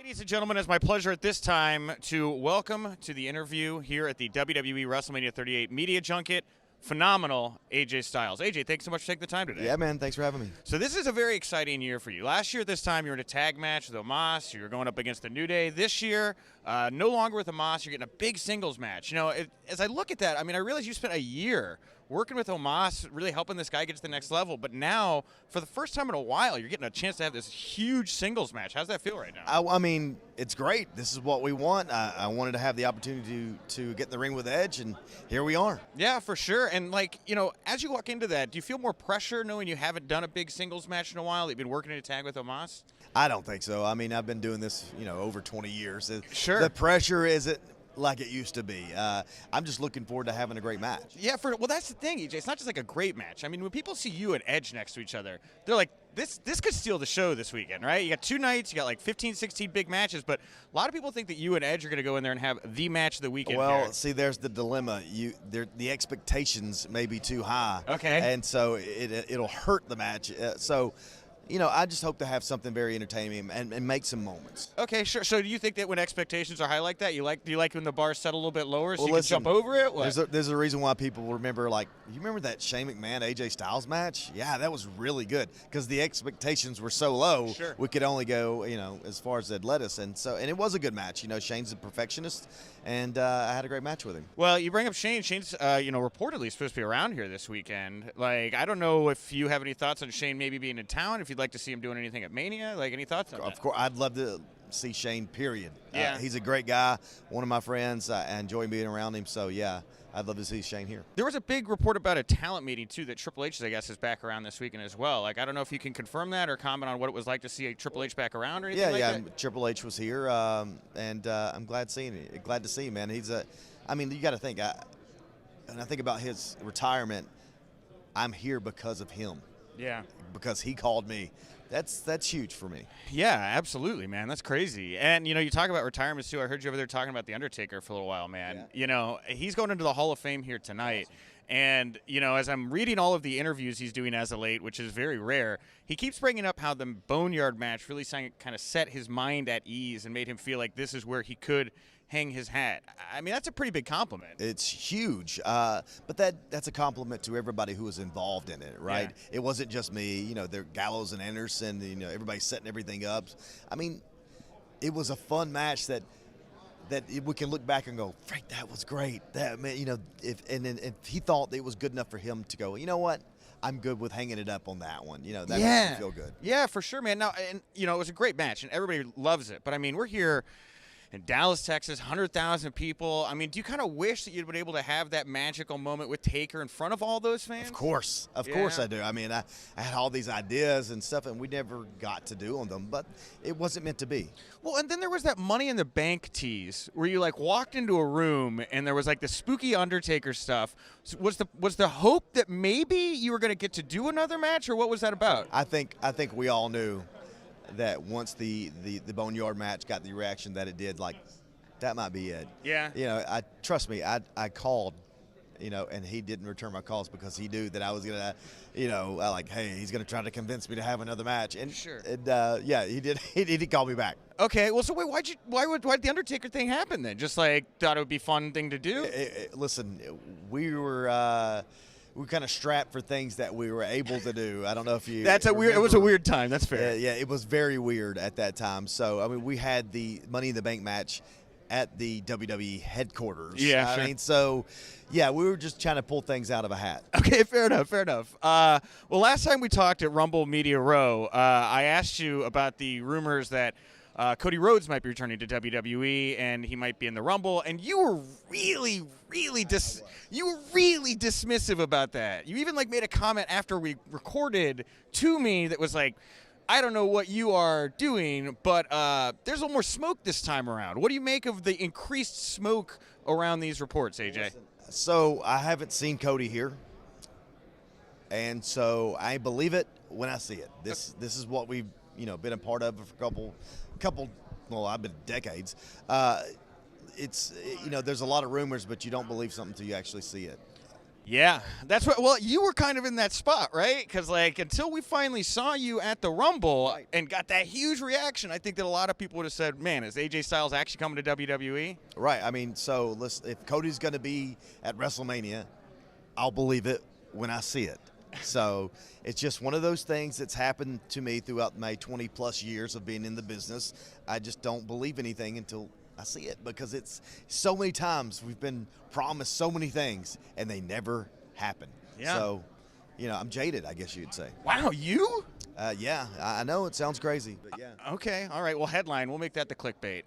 Ladies and gentlemen, it's my pleasure at this time to welcome to the interview here at the WWE WrestleMania 38 Media Junket, phenomenal AJ Styles. AJ, thanks so much for taking the time today. Yeah, man. Thanks for having me. So this is a very exciting year for you. Last year at this time, you were in a tag match with Omos. You were going up against the New Day. This year, no longer with Omos. You're getting a big singles match. You know, as I look at that, I mean, I realize you spent a year working with Omos, really helping this guy get to the next level. But now, for the first time in a while, you're getting a chance to have this huge singles match. How's that feel right now? I mean, it's great. This is what we want. I wanted to have the opportunity to get in the ring with Edge, and here we are. Yeah, for sure. And, like, you know, as you walk into that, do you feel more pressure knowing you haven't done a big singles match in a while? You've been working in a tag with Omos? I don't think so. I mean, I've been doing this, over 20 years. Sure. The pressure isn't like it used to be. I'm just looking forward to having a great match. Yeah, well, that's the thing, EJ. It's not just like a great match. I mean, when people see you and Edge next to each other, they're like, this could steal the show this weekend, right? You got 2 nights, you got like 15, 16 big matches, but a lot of people think that you and Edge are going to go in there and have the match of the weekend. Well, here. see, there's the dilemma. The expectations may be too high. Okay. And so it'll hurt the match. I just hope to have something very entertaining and make some moments. Okay, sure. So do you think that when expectations are high like that, do you like when the bars settle a little bit lower so you listen, can jump over it? What? There's a reason why people remember, like, you remember that Shane McMahon AJ Styles match? Yeah, that was really good because the expectations were so low. Sure. We could only go, as far as they'd let us, and it was a good match. Shane's a perfectionist, and I had a great match with him. Well, you bring up Shane. Shane's, reportedly supposed to be around here this weekend. Like, I don't know if you have any thoughts on Shane maybe being in town. If you'd like to see him doing anything at Mania, like any thoughts on that? Of course, I'd love to see Shane, period. Yeah. He's a great guy, one of my friends. I enjoy being around him, so yeah, I'd love to see Shane here. There was a big report about a talent meeting, too, that Triple H, I guess, is back around this weekend as well. Like, I don't know if you can confirm that or comment on what it was like to see a Triple H back around or anything like that. Yeah, Triple H was here, and I'm glad to see him, man. You got to think, when I think about his retirement, I'm here because of him. Yeah. Because he called me. That's huge for me. Yeah, absolutely, man. That's crazy. And, you talk about retirements, too. I heard you over there talking about The Undertaker for a little while, man. Yeah. He's going into the Hall of Fame here tonight. Awesome. And, as I'm reading all of the interviews he's doing as of late, which is very rare, he keeps bringing up how the Boneyard match really kind of set his mind at ease and made him feel like this is where he could hang his hat. I mean, that's a pretty big compliment. It's huge, but that's a compliment to everybody who was involved in it, right? Yeah. It wasn't just me. They're Gallows and Anderson. Everybody's setting everything up. I mean, it was a fun match that we can look back and go, Frank, that was great. That, man, if he thought it was good enough for him to go, you know what? I'm good with hanging it up on that one. That makes me feel good. Yeah, for sure, man. Now, and it was a great match, and everybody loves it. But I mean, we're here in Dallas, Texas, 100,000 people. I mean, do you kind of wish that you'd been able to have that magical moment with Taker in front of all those fans? Of course I do. I mean, I had all these ideas and stuff, and we never got to do on them, but it wasn't meant to be. Well, and then there was that Money in the Bank tease where you walked into a room and there was the spooky Undertaker stuff. Was the hope that maybe you were going to get to do another match, or what was that about? I think we all knew that once the Boneyard match got the reaction that it did, that might be it. Yeah. Trust me, I called, and he didn't return my calls because he knew that I was gonna, hey, he's gonna try to convince me to have another match. And sure. Yeah, he did. He did call me back. Okay. Well, so wait, why did the Undertaker thing happen then? Just thought it would be a fun thing to do. Listen, we were kind of strapped for things that we were able to do. I don't know if you. It was a weird time. That's fair. Yeah, it was very weird at that time. So I mean, we had the Money in the Bank match at the WWE headquarters. Yeah, sure. I mean, so yeah, we were just trying to pull things out of a hat. Okay, fair enough. Well, last time we talked at Rumble Media Row, I asked you about the rumors that Cody Rhodes might be returning to WWE and he might be in the Rumble, and you were really dismissive about that. You even made a comment after we recorded to me that was I don't know what you are doing, but there's a little more smoke this time around. What do you make of the increased smoke around these reports, AJ? So I haven't seen Cody here, and so I believe it when I see it. This is what we've been a part of for a couple. Well, I've been decades. It's there's a lot of rumors, but you don't believe something until you actually see it. Yeah, that's what. Well, you were kind of in that spot, right? Because like until we finally saw you at the Rumble and got that huge reaction, I think that a lot of people would have said, "Man, is AJ Styles actually coming to WWE?" Right. I mean, so if Cody's going to be at WrestleMania, I'll believe it when I see it. So it's just one of those things that's happened to me throughout my 20-plus years of being in the business. I just don't believe anything until I see it, because it's so many times we've been promised so many things and they never happen. Yeah. So, I'm jaded, I guess you'd say. Wow, you? Yeah, I know it sounds crazy, but yeah. Okay, all right. Well, headline. We'll make that the clickbait.